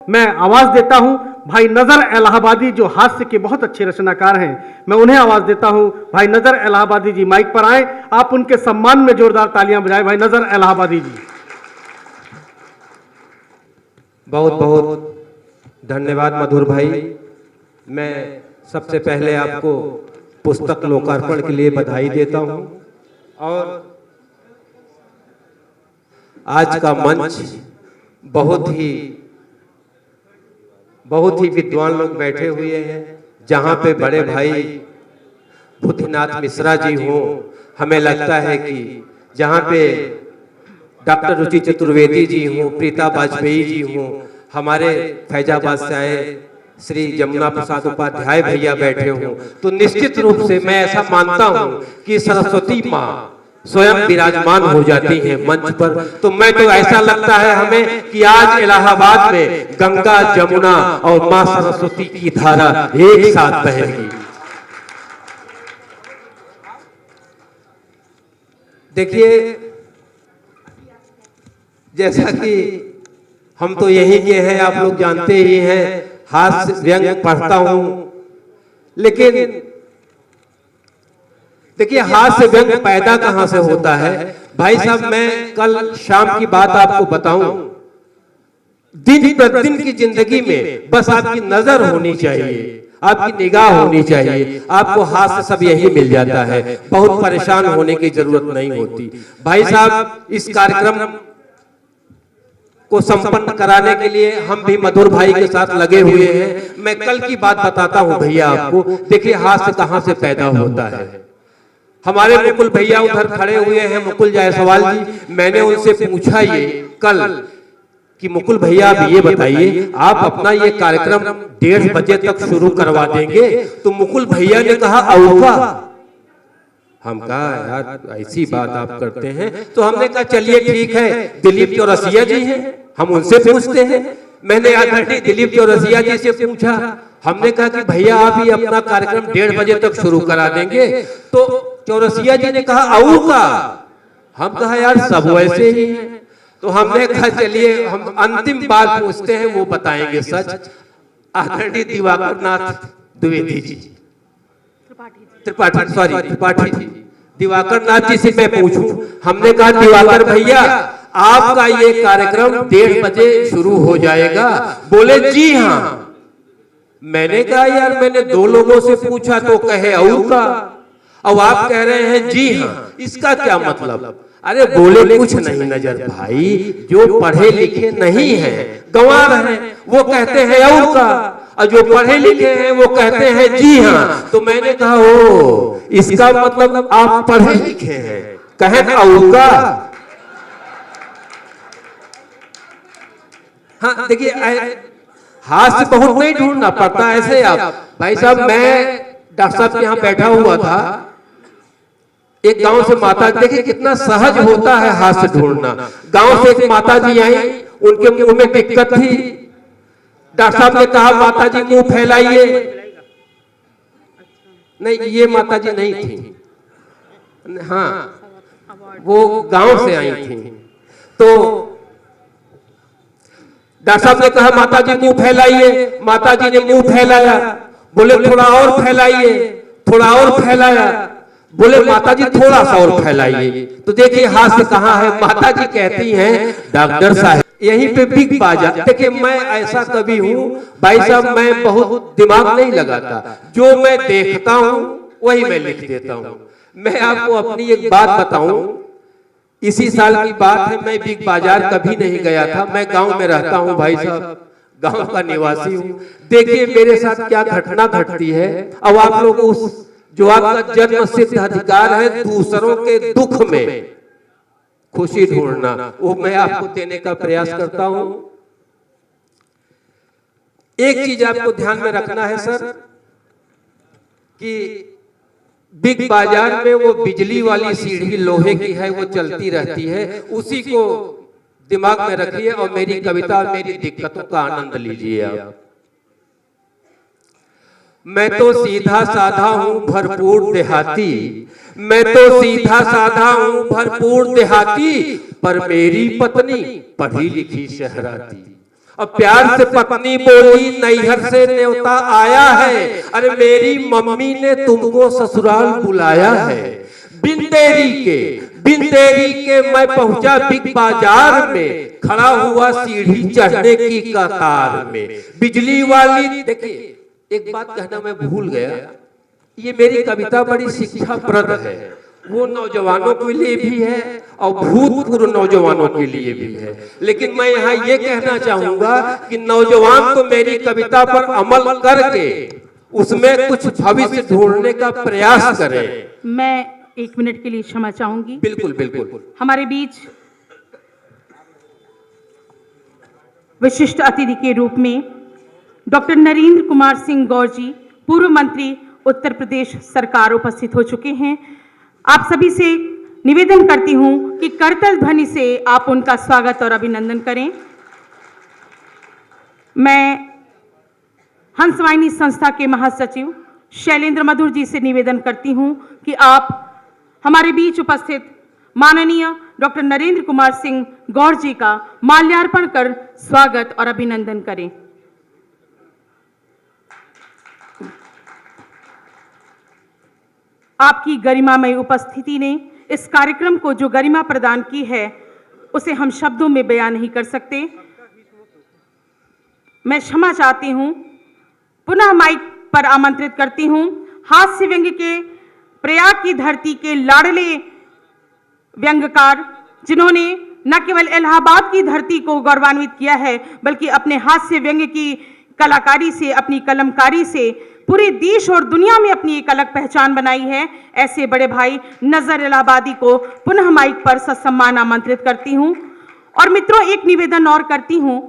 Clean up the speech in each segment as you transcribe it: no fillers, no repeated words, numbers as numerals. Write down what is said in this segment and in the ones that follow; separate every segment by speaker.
Speaker 1: मैं आवाज देता हूं भाई नजर इलाहाबादी जो हास्य के बहुत अच्छे रचनाकार हैं, मैं उन्हें आवाज देता हूं। भाई नजर इलाहाबादी जी माइक पर आए, आप उनके सम्मान में जोरदार तालियां बजाएं। भाई नजर इलाहाबादी जी।
Speaker 2: बहुत बहुत धन्यवाद मधुर भाई। मैं सबसे पहले आपको पुस्तक लोकार्पण के लिए बधाई देता हूं और आज का मंच बहुत ही विद्वान लोग बैठे हुए हैं। जहां पे बड़े भाई बुद्धिनाथ मिश्रा जी हों, हमें लगता है कि जहां पे डॉक्टर रुचि चतुर्वेदी जी हों, प्रीता वाजपेयी जी हों, हमारे फैजाबाद से आए श्री जमुना प्रसाद उपाध्याय भैया बैठे हों, तो निश्चित रूप से मैं ऐसा मानता हूं कि सरस्वती माँ स्वयं विराजमान हो जाती हैं मंच पर। तो मैं तो ऐसा लगता है हमें कि आज इलाहाबाद में गंगा जमुना और मां सरस्वती की धारा एक साथ बहेगी। देखिए, जैसा कि हम तो यहीं के हैं, आप लोग जानते ही हैं, हास्य व्यंग पढ़ता हूं, लेकिन देखिए हास्य व्यंग पैदा कहां से होता है भाई साहब। मैं कल शाम की बात आपको बताऊं, दिन प्रतिदिन की जिंदगी में बस आपकी नजर होनी चाहिए, आपकी निगाह होनी चाहिए, आपको हास्य सब यही मिल जाता है, बहुत परेशान होने की जरूरत नहीं होती। भाई साहब, इस कार्यक्रम को संपन्न कराने के लिए हम भी मधुर भाई के साथ लगे हुए हैं। मैं कल की बात बताता हूं भैया आपको। देखिए हास्य कहां से पैदा होता है। हमारे मुकुल भैया उधर खड़े हुए हैं, मुकुल जायसवाल जी। मैंने उनसे पूछा ये कल कि मुकुल भैया अब ये बताइए, आप अपना ये कार्यक्रम 1:30 बजे तक शुरू करवा देंगे? तो मुकुल भैया ने कहा औका। हम कहा यार ऐसी बात आप करते हैं, तो हमने कहा चलिए ठीक है, दिलीप चौरसिया जी हैं, हम उनसे पूछते हैं। मैंने आदरणीय दिलीप चौरसिया जी से पूछा, हमने कहा कि भैया आप ही अपना कार्यक्रम 1:30 बजे तक शुरू करा देंगे? तो चौरसिया जी ने कहा औ का। हम कहा यार सब वैसे ही हैं। तो हमने कहा चलिए हम अंतिम बात पूछते हैं, वो बताएंगे सच। आदरणीय दिवाकर नाथ द्विवेदी जी, त्रिपाठी जी, दिवाकर नाथ जी से मैं पूछूं, हमने कहा दिवाकर भैया आपका ये कार्यक्रम 1:30 बजे शुरू हो जाएगा? बोले जी हाँ। मैंने कहा यार मैंने 2 लोगों से पूछा तो कहे औ का, अब आप कह रहे हैं जी हाँ, इसका क्या मतलब? अरे बोले कुछ नहीं नजर भाई, जो पढ़े लिखे नहीं हैं, गंवार हैं, वो कहते हैं औ का, और जो पढ़े लिखे हैं वो कहते हैं जी हाँ। तो मैंने कहा ओ इसका मतलब आप पढ़े लिखे हैं, कहें औ का। हाँ देखिए, हास्य बहुत नहीं ढूंढना पड़ता ऐसे। आप भाई साहब, मैं डॉक्टर साहब के यहाँ बैठा हुआ था, एक गांव से माता, देखिए कितना सहज होता है हास्य ढूंढना। गांव से एक माता जी आई, उनके मुंह में दिक्कत थी। डॉक्टर साहब ने कहा माता जी मुंह फैलाइए। नहीं ये माता जी नहीं थी, हाँ वो गांव से आई थी। तो डॉक्टर साहब ने कहा माता जी मुंह फैलाइए। माता जी ने मुंह फैलाया। बोले थोड़ा और फैलाइए, थोड़ा और फैलाया। बोले माता जी थोड़ा सा और फैलाइए। तो देखिए हास्य कहाँ है। माता जी कहती हैं डॉक्टर साहब यहीं पे बिग बाजार। देखिए मैं ऐसा कभी हूँ भाई साहब, मैं बहुत दिमाग नहीं लगाता, जो मैं देखता हूँ वही मैं लिख देता हूँ। मैं आपको अपनी एक बात बताऊं, इसी साल की बात है, मैं बिग बाजार कभी नहीं गया था। मैं गांव में रहता हूं भाई साहब, गांव का निवासी हूं। देखिए मेरे साथ क्या घटना घटती है। अब आप लोग उस जो आपका जन्म सिद्ध अधिकार है दूसरों के दुख में खुशी ढूंढना, वो मैं आपको देने का प्रयास करता हूं। एक चीज आपको ध्यान में रखना है सर, कि बिग बाजार में वो बिजली वाली सीढ़ी लोहे की है, वो चलती रहती है, उसी को दिमाग में रखिए और मेरी कविता और मेरी दिक्कतों का आनंद लीजिए आप। मैं तो सीधा साधा हूं भरपूर देहाती, मैं तो सीधा साधा हूं भरपूर देहाती, पर मेरी पत्नी पढ़ी लिखी शहराती। अब प्यार से पत्नी बोली नैहर से न्योता आया है, अरे मेरी मम्मी ने तुमको ससुराल बुलाया है। बिन देरी के मैं पहुंचा बिग बाजार में, खड़ा हुआ सीढ़ी चढ़ने की कतार में। बिजली वाली, देखिए एक बात कहना मैं भूल गया, ये मेरी कविता बड़ी शिक्षाप्रद है, वो नौजवानों के लिए भी है और भूतपूर्व नौजवानों के लिए भी है। लेकिन मैं यहाँ ये कहना चाहूंगा कि नौजवान तो मेरी कविता पर अमल करके उसमें कुछ भविष्य ढूंढने का प्रयास करें।
Speaker 3: मैं 1 मिनट के लिए क्षमा चाहूंगी।
Speaker 2: बिल्कुल बिल्कुल।
Speaker 3: हमारे बीच विशिष्ट अतिथि के रूप में डॉक्टर नरेंद्र कुमार सिंह गौर जी, पूर्व मंत्री उत्तर प्रदेश सरकार, उपस्थित हो चुके हैं। आप सभी से निवेदन करती हूं कि करतल ध्वनि से आप उनका स्वागत और अभिनंदन करें। मैं हंसवाहिनी संस्था के महासचिव शैलेंद्र मधुर जी से निवेदन करती हूं कि आप हमारे बीच उपस्थित माननीय डॉक्टर नरेंद्र कुमार सिंह गौर जी का माल्यार्पण कर स्वागत और अभिनंदन करें। आपकी गरिमामय उपस्थिति ने इस कार्यक्रम को जो गरिमा प्रदान की है उसे हम शब्दों में बयान नहीं कर सकते। मैं क्षमा चाहती हूं, पुनः माइक पर आमंत्रित करती हूं हास्य व्यंग्य के प्रयाग की धरती के लाडले व्यंग्यकार, जिन्होंने न केवल इलाहाबाद की धरती को गौरवान्वित किया है बल्कि अपने हास्य व्यंग्य की कलाकारी से, अपनी कलमकारी से पूरे देश और दुनिया में अपनी एक अलग पहचान बनाई है। ऐसे बड़े भाई नजर इलाहाबादी को पुनः माइक पर ससम्मान आमंत्रित करती हूं। और मित्रों, एक निवेदन और करती हूं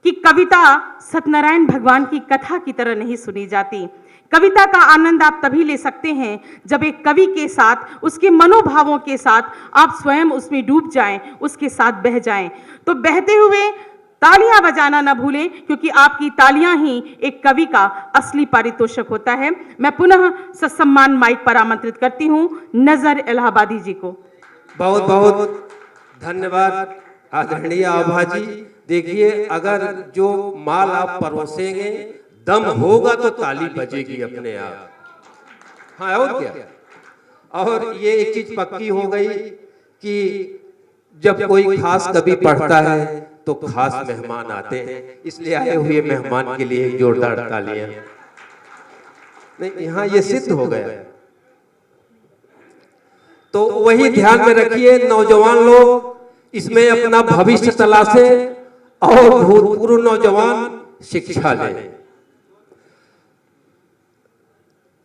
Speaker 3: कि कविता सत्यनारायण भगवान की कथा की तरह नहीं सुनी जाती। कविता का आनंद आप तभी ले सकते हैं जब एक कवि के साथ, उसके मनोभावों के साथ आप स्वयं उसमें डूब जाएं, उसके साथ बह जाएं। तो बहते हुए तालियां बजाना न भूलें, क्योंकि आपकी तालियां ही एक कवि का असली पारितोषिक होता है। मैं पुनः ससम्मान माइक पर आमंत्रित करती हूं नजर इलाहाबादी जी को।
Speaker 2: बहुत बहुत धन्यवाद आदरणीय आभा जी। देखिए, अगर जो माल आप परोसेंगे दम होगा तो ताली बजेगी अपने आप। हाँ, और क्या। और ये एक चीज पक्की हो गई कि जब कोई खास कवि पढ़ता है तो खास मेहमान आते हैं, इसलिए आए हुए मेहमान के लिए जोरदार तालियां। नहीं, यहाँ ये सिद्ध हो गया। तो वही ध्यान में रखिए, नौजवान लोग इसमें अपना भविष्य तलाशे और भूतपूर्व नौजवान शिक्षा लें।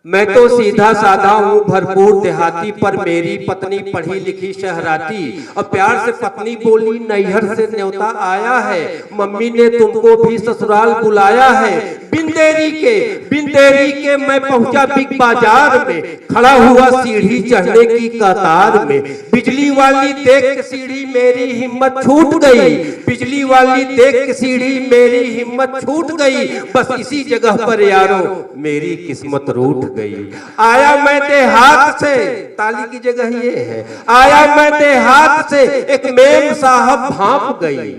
Speaker 2: मैं तो सीधा साधा हूँ, भरपूर देहाती, पर मेरी पत्नी पढ़ी लिखी शहराती। और प्यार से पत्नी बोली नैहर से न्योता आया है, मम्मी ने तुमको भी ससुराल बुलाया है। बिन देरी के मैं पहुंचा बिग बाजार में, खड़ा हुआ सीढ़ी चढ़ने की कतार में। बिजली वाली देख के सीढ़ी मेरी हिम्मत छूट गई, बिजली वाली देख के सीढ़ी मेरी हिम्मत छूट गई। बस इसी जगह पर यारों मेरी किस्मत रूठ गई। आया मैं देहात से, ताली की जगह ये है, आया मैं देहात से, एक मेम साहब भांप गई।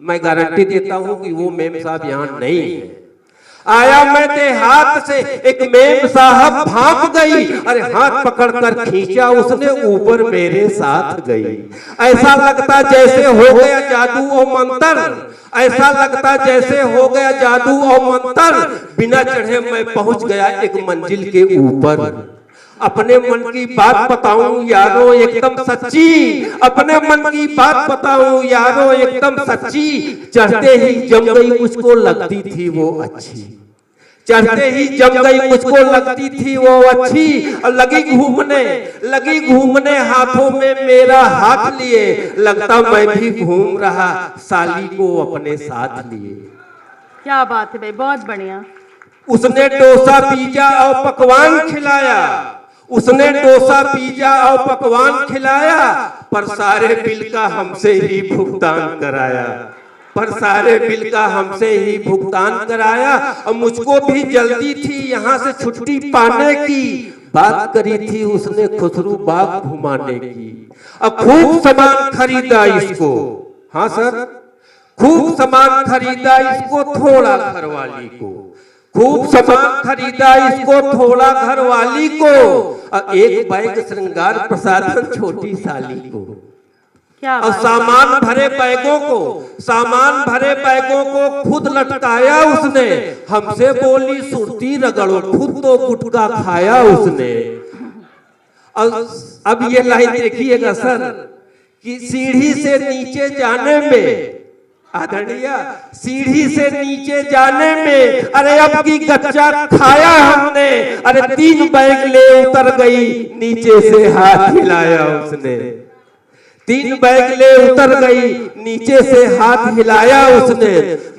Speaker 2: मैं गारंटी देता हूं कि वो मेम साहब यहां नहीं है। आया मैं देहात से, एक मेम साहब भांप गई। अरे हाथ पकड़कर खींचा उसने, ऊपर मेरे साथ गई। ऐसा लगता जैसे हो गया जादू और मंत्र, ऐसा लगता जैसे हो गया जादू और मंत्र। बिना चढ़े मैं पहुंच गया एक मंजिल के ऊपर। अपने मन की बात बताऊं यारों एकदम सच्ची, अपने मन की बात बताऊं यारों एकदम सच्ची। चढ़ते ही जम गई मुझको लगती थी वो अच्छी, चढ़ते ही जम गई मुझको लगती थी वो अच्छी। और लगी घूमने हाथों में मेरा हाथ लिए, लगता मैं भी घूम रहा साली को अपने साथ लिए।
Speaker 3: क्या बात है भाई, बहुत बढ़िया।
Speaker 2: उसने डोसा पिज्जा और पकवान खिलाया, उसने डोसा पिज्जा और पकवान खिलाया, पर सारे बिल का हमसे ही भुगतान कराया, पर सारे बिल का हमसे ही भुगतान कराया। और मुझको भी जल्दी थी यहाँ से छुट्टी पाने की, बात करी थी उसने खुसरू बाग घुमाने की। अब खूब सामान खरीदा इसको, हाँ सर, खूब सामान खरीदा इसको थोड़ा घरवाली को, खूब सामान खरीदा इसको थोड़ा घरवाली को, और एक बैग श्रृंगार प्रसाधन छोटी साली को।
Speaker 3: क्या
Speaker 2: और
Speaker 3: बात है।
Speaker 2: सामान भरे बैगों को खुद लटकाया उसने, हमसे बोली सुरती रगड़ो, खुद तो गुटखा खाया उसने। अब ये लाइन देखिएगा सर कि सीढ़ी से नीचे जाने में, आदरणीय, सीढ़ी से नीचे जाने में, अरे अब की कच्चा खाया हमने, अरे 3 बैग ले उतर गई नीचे से हाथ हिलाया उसने, 3 बैग ले उतर गई नीचे से हाथ हिलाया उसने।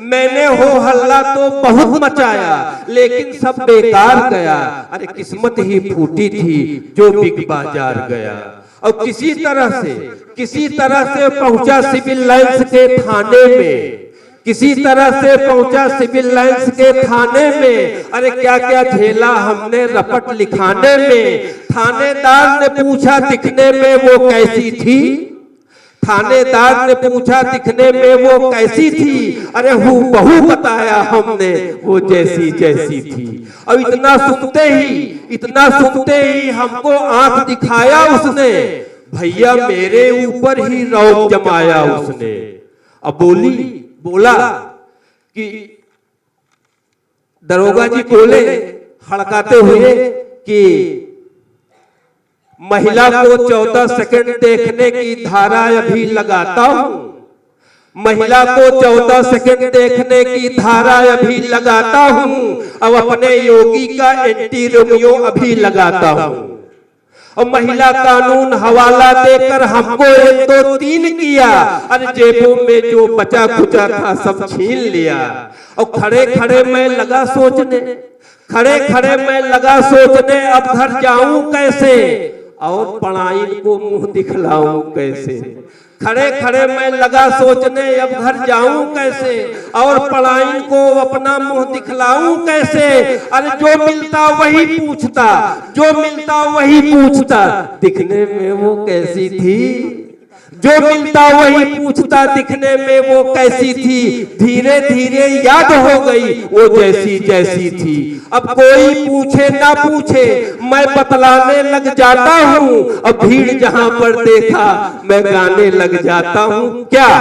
Speaker 2: मैंने हो हल्ला तो बहुत मचाया लेकिन सब बेकार गया, अरे किस्मत ही फूटी थी जो बिग बाजार गया। और किसी तरह से पहुंचा सिविल लाइंस के थाने में, किसी तरह से पहुंचा सिविल लाइंस के थाने में, अरे क्या क्या झेला हमने रपट लिखाने में। थानेदार ने पूछा दिखने में वो कैसी थी, थानेदार ने पूछा दिखने में वो कैसी थी, अरे हूबहू बताया हमने वो जैसी जैसी थी। और इतना सुनते ही हमको आंख दिखाया उसने, भैया मेरे ऊपर ही रौब जमाया उसने। अब बोला कि दरोगा जी बोले हड़काते हुए कि महिला को 14 सेकंड देखने की धारा अभी लगाता हूं, महिला को 14 सेकंड देखने की धारा अभी लगाता हूं, अब अपने योगी का एंटी रोमियो अभी लगाता हूं। और महिला कानून हवाला देकर हमको 1 2 3 किया, अरे जेबों में जो बचा खुचा था सब छीन लिया। और खड़े खड़े मैं लगा सोचने अब घर जाऊं कैसे, और पढ़ाई को मुंह दिखलाऊं कैसे। खड़े मैं लगा सोचने अब घर जाऊं कैसे, और पढ़ाई को अपना मुंह दिखलाऊं कैसे। अरे जो मिलता वही पूछता दिखने में वो कैसी थी, जो मिलता वही पूछता दिखने में वो कैसी थी। धीरे धीरे याद हो गई वो जैसी जैसी थी। अब कोई पूछे ना पूछे मैं बतलाने लग जाता हूँ, अब भीड़ जहां पर देखा मैं गाने लग जाता हूँ। क्या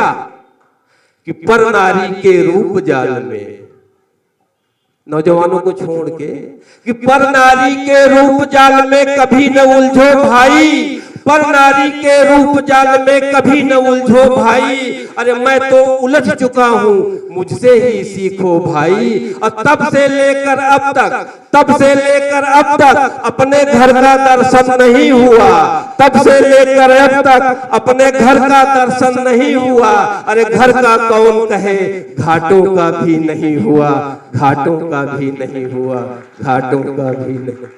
Speaker 2: कि पर नारी के रूप जाल में, नौजवानों को छोड़ के, कि पर नारी के रूप जाल में कभी न उलझो भाई, पर नारी के रूप जाल में कभी न उलझो भाई। अरे मैं तो उलझ चुका हूँ मुझसे ही सीखो भाई। और तब से लेकर अब तक अपने घर का दर्शन नहीं हुआ, तब से लेकर अब तक अपने घर का दर्शन नहीं हुआ। अरे घर का कौन कहे घाटों का भी नहीं हुआ, घाटों का भी नहीं हुआ, घाटों का भी नहीं।